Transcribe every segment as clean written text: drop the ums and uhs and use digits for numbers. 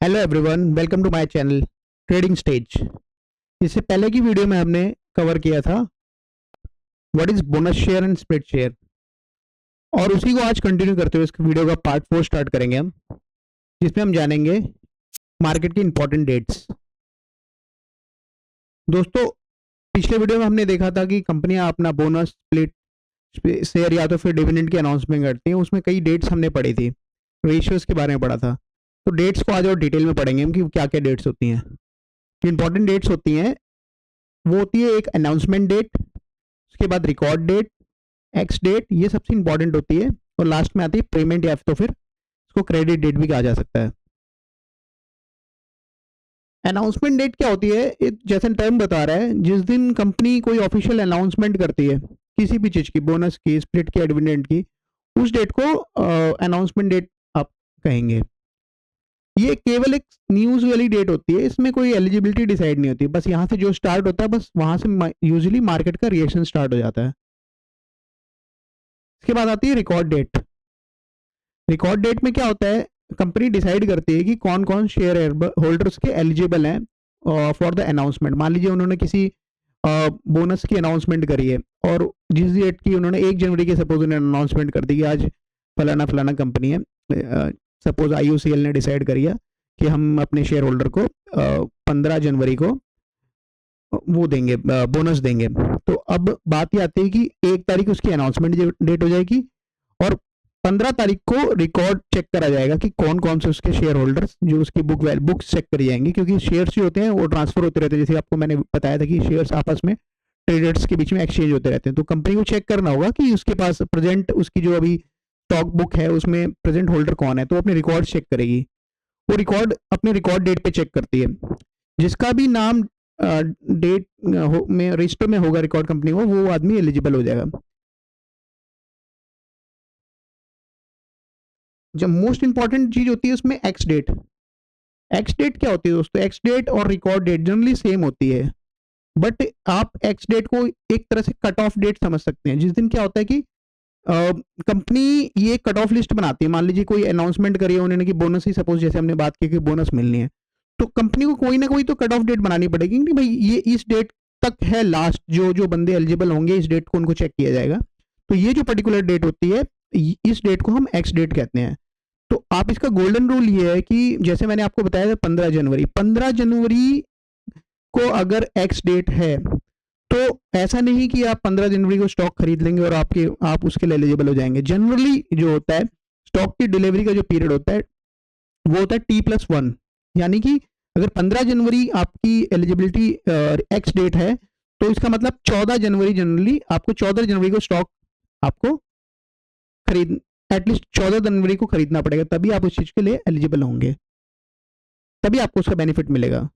Hello everyone, welcome to my channel trading stage. इससे पहले की वीडियो में हमने कवर किया था what is bonus share and split share, और उसी को आज कंटिन्यू करते हुए इस वीडियो का पार्ट 4 स्टार्ट करेंगे हम, जिसमें हम जानेंगे मार्केट की इंपॉर्टेंट डेट्स। दोस्तों, पिछले वीडियो में हमने देखा था कि कंपनियां अपना बोनस, स्प्लिट शेयर या तो फिर डिविडेंड की अनाउंसमेंट करती हैं। उसमें कई डेट्स हमने पढ़ी थी, रेशियोज के बारे में पढ़ा था। तो डेट्स को आज और डिटेल में पढ़ेंगे हम कि क्या क्या डेट्स होती हैं। जो इंपॉर्टेंट डेट्स होती हैं वो होती है एक अनाउंसमेंट डेट, उसके बाद रिकॉर्ड डेट, एक्स डेट, ये सबसे इंपॉर्टेंट होती है, और लास्ट में आती है पेमेंट, या तो फिर इसको क्रेडिट डेट भी कहा जा सकता है। अनाउंसमेंट डेट क्या होती है? जैसे टर्म बता रहा है, जिस दिन कंपनी कोई ऑफिशियल अनाउंसमेंट करती है किसी भी चीज की, बोनस की, स्प्लिट की, डिविडेंड की, उस डेट को अनाउंसमेंट डेट आप कहेंगे। ये केवल एक न्यूज वाली डेट होती है, इसमें कोई एलिजिबिलिटी डिसाइड नहीं होती। बस यहाँ से जो स्टार्ट होता है, बस वहां से यूजुअली मार्केट का रिएक्शन स्टार्ट हो जाता है। इसके बाद आती है रिकॉर्ड डेट। रिकॉर्ड डेट में क्या होता है? कंपनी डिसाइड करती है कि कौन कौन शेयर होल्डर्स के एलिजिबल हैं फॉर द अनाउंसमेंट। मान लीजिए उन्होंने किसी बोनस की अनाउंसमेंट करी है, और जिस डेट की उन्होंने 1 जनवरी के सपोज उन्होंने अनाउंसमेंट कर दी कि आज फलाना फलाना कंपनी है, सपोज IOCL ने डिसाइड करिए कि हम अपने शेयर होल्डर को 15 जनवरी को वो देंगे, बोनस देंगे। तो अब बात ये आती है कि 1 तारीख उसकी अनाउंसमेंट डेट हो जाएगी, और 15 तारीख को रिकॉर्ड चेक करा जाएगा कि कौन कौन से उसके शेयर होल्डर्स, जो उसकी बुक्स चेक करी जाएंगी, क्योंकि शेयर्स जो होते हैं वो ट्रांसफर होते रहते हैं। जैसे आपको मैंने बताया था कि शेयर्स आपस में ट्रेडर्स के बीच में एक्सचेंज होते रहते हैं। तो कंपनी को चेक करना होगा कि उसके पास प्रेजेंट, उसकी जो अभी स्टॉक बुक है उसमें प्रेजेंट होल्डर कौन है, तो अपने रिकॉर्ड चेक करेगी। वो रिकॉर्ड अपने रिकॉर्ड डेट पे चेक करती है। जिसका भी नाम डेट में रजिस्टर में होगा रिकॉर्ड कंपनी को, वो आदमी एलिजिबल हो जाएगा। जब मोस्ट इंपॉर्टेंट चीज होती है उसमें एक्स डेट। एक्स डेट क्या होती है दोस्तों? एक्स डेट और रिकॉर्ड डेट जनरली सेम होती है, बट आप एक्स डेट को एक तरह से कट ऑफ डेट समझ सकते हैं। जिस दिन क्या होता है कि कंपनी ये कट ऑफ लिस्ट बनाती है। मान लीजिए कोई अनाउंसमेंट करी है उन्होंने कि बोनस ही, सपोज जैसे हमने बात की कि बोनस मिलनी है, तो कंपनी को कोई ना कोई तो कट ऑफ डेट बनानी पड़ेगी कि भाई ये इस डेट तक है लास्ट, जो जो बंदे एलिजिबल होंगे इस डेट को उनको चेक किया जाएगा। तो ये जो पर्टिकुलर डेट होती है, इस डेट को हम एक्स डेट कहते हैं। तो आप इसका गोल्डन रूल ये है कि जैसे मैंने आपको बताया था 15 जनवरी को अगर एक्स डेट है, तो ऐसा नहीं कि आप 15 जनवरी को स्टॉक खरीद लेंगे और आप उसके लिए एलिजिबल हो जाएंगे। जनरली जो होता है, स्टॉक की डिलीवरी का जो पीरियड होता है वो होता है T+1, यानी कि अगर 15 जनवरी आपकी एलिजिबिलिटी एक्स डेट है, तो इसका मतलब 14 जनवरी, जनरली आपको 14 जनवरी को स्टॉक आपको खरीद, एटलीस्ट 14 जनवरी को खरीदना पड़ेगा, तभी आप उस चीज के लिए एलिजिबल होंगे, तभी आपको उसका बेनिफिट मिलेगा।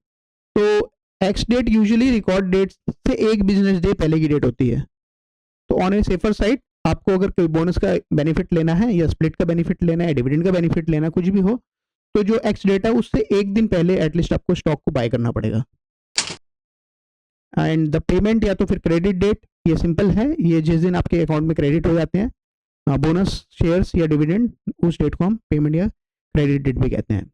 तो ex date usually record date से 1 बिजनेस डे पहले की डेट होती है। तो ऑन ए सेफर साइड, आपको अगर कोई बोनस का बेनिफिट लेना है, या स्प्लिट का बेनिफिट लेना है, डिविडेंड का बेनिफिट लेना, कुछ भी हो, तो जो एक्स डेट है उससे 1 दिन पहले एटलीस्ट आपको स्टॉक को बाय करना पड़ेगा। एंड द पेमेंट या तो फिर क्रेडिट डेट, ये सिंपल है, ये जिस दिन आपके अकाउंट में क्रेडिट हो जाते हैं बोनस, शेयर्स या डिविडेंड, उस डेट को हम पेमेंट या क्रेडिट डेट भी कहते हैं।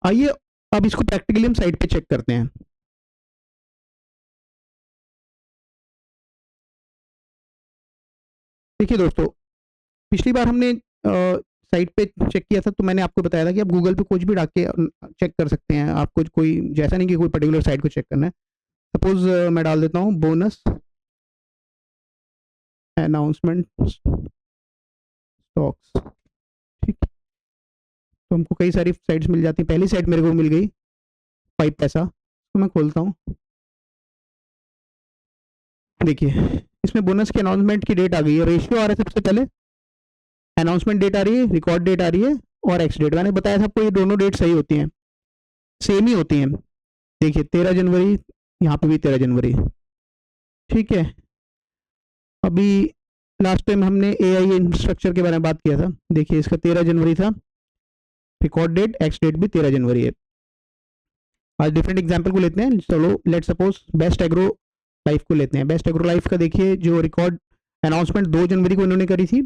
आइए अब इसको प्रैक्टिकली हम साइड पे चेक करते हैं। देखिए दोस्तों, पिछली बार हमने साइट पे चेक किया था, तो मैंने आपको बताया था कि आप गूगल पे कुछ भी डाल के चेक कर सकते हैं। आपको कोई, जैसा नहीं कि कोई पर्टिकुलर साइट को चेक करना है। सपोज मैं डाल देता हूँ बोनस अनाउंसमेंट स्टॉक्स, ठीक। तो हमको कई सारी साइट्स मिल जाती हैं। पहली साइट मेरे को मिल गई 5 पैसा, तो मैं खोलता हूँ। देखिए, इसमें बोनस की अनाउंसमेंट की डेट आ गई है, रेशियो आ रहा है सबसे पहले, अनाउंसमेंट डेट आ रही है, रिकॉर्ड डेट आ रही है, और एक्स डेट। मैंने बताया था आपको ये दोनों डेट सही होती हैं, सेम ही होती हैं। देखिए 13 जनवरी, यहाँ पे भी 13 जनवरी, ठीक है। अभी लास्ट टाइम हमने AI इंफ्रास्ट्रक्चर के बारे में बात किया था। देखिए इसका 13 जनवरी था, रिकॉर्ड डेट, एक्स डेट भी 13 जनवरी है। आज डिफरेंट एग्जाम्पल को लेते हैं। चलो let suppose best agro life को लेते हैं। बेस्ट एग्रो लाइफ का देखिए जो रिकॉर्ड अनाउंसमेंट 2 जनवरी को इन्होंने करी थी,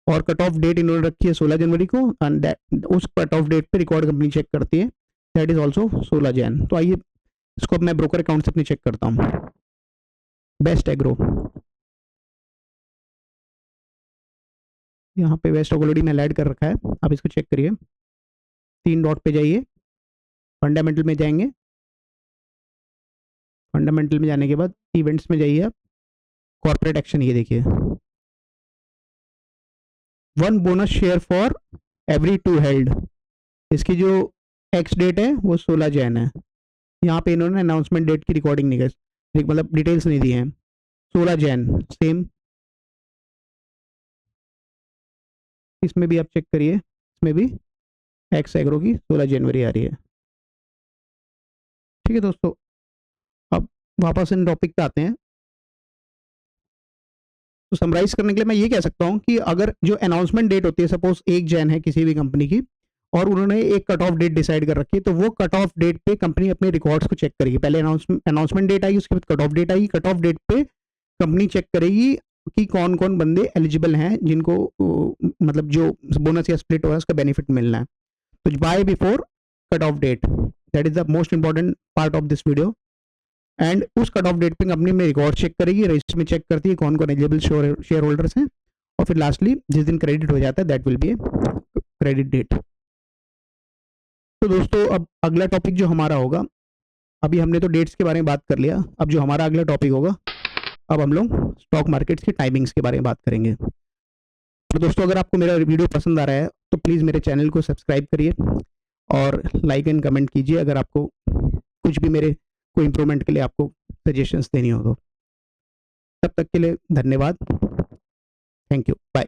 और कट ऑफ डेट इन्होंने रखी है 16 जनवरी को, एंड उस कट ऑफ डेट पे रिकॉर्ड कंपनी चेक करती है, दैट इज ऑल्सो 16 जैन। तो आइए इसको अब मैं ब्रोकर अकाउंट से अपनी चेक करता हूँ। बेस्ट एग्रो, यहाँ पे वेस्ट ऑलरेडी मैं ऐड कर रखा है, आप इसको चेक करिए। 3 डॉट पे जाइए, फंडामेंटल में जाएंगे, फंडामेंटल में जाने के बाद इवेंट्स में जाइए आप, कॉर्पोरेट एक्शन, ये देखिए 1 bonus share for every 2 held. इसकी जो एक्स डेट है वो 16 जैन है। यहाँ पे इन्होंने अनाउंसमेंट डेट की रिकॉर्डिंग नहीं की, मतलब डिटेल्स नहीं दी हैं। 16 जैन सेम, इसमें भी आप चेक करिए, इसमें भी एक्स एग्रो की 16 जनवरी आ रही है। ठीक है दोस्तों, अब वापस इन टॉपिक पे आते हैं। तो समराइज करने के लिए मैं ये कह सकता हूँ कि अगर जो अनाउंसमेंट डेट होती है, सपोज 1 जैन है किसी भी कंपनी की, और उन्होंने एक कट ऑफ डेट डिसाइड कर रखी है, तो वो कट ऑफ डेट पे कंपनी अपने रिकॉर्ड्स को चेक करेगी। पहले अनाउंसमेंट डेट आएगी, उसके बाद कट ऑफ डेट आएगी। कट ऑफ डेट पे कंपनी चेक करेगी कि कौन कौन बंदे एलिजिबल हैं जिनको मतलब जो बोनस या स्प्लिट हुआ है उसका बेनिफिट मिलना है। तो buy before cut off date, that is the most important part of this video. And उस कट ऑफ डेट पे कंपनी में रिकॉर्ड चेक करेगी, रजिस्टर में चेक करती है कौन कौन एलिजिबल शेयर होल्डर्स हैं, और फिर लास्टली जिस दिन क्रेडिट हो जाता है that will be a credit date. तो दोस्तों अब अगला टॉपिक जो हमारा होगा, अभी हमने तो डेट्स के बारे में बात कर लिया, अब जो हमारा अगला टॉपिक होगा, अब हम लोग स्टॉक मार्केट्स की टाइमिंग्स के बारे में बात करेंगे। तो दोस्तों अगर आपको मेरा वीडियो पसंद आ रहा है तो प्लीज़ मेरे चैनल को सब्सक्राइब करिए और लाइक एंड कमेंट कीजिए अगर आपको कुछ भी मेरे को इम्प्रूवमेंट के लिए आपको सजेशंस देनी हो तो। तब तक के लिए धन्यवाद, थैंक यू, बाय।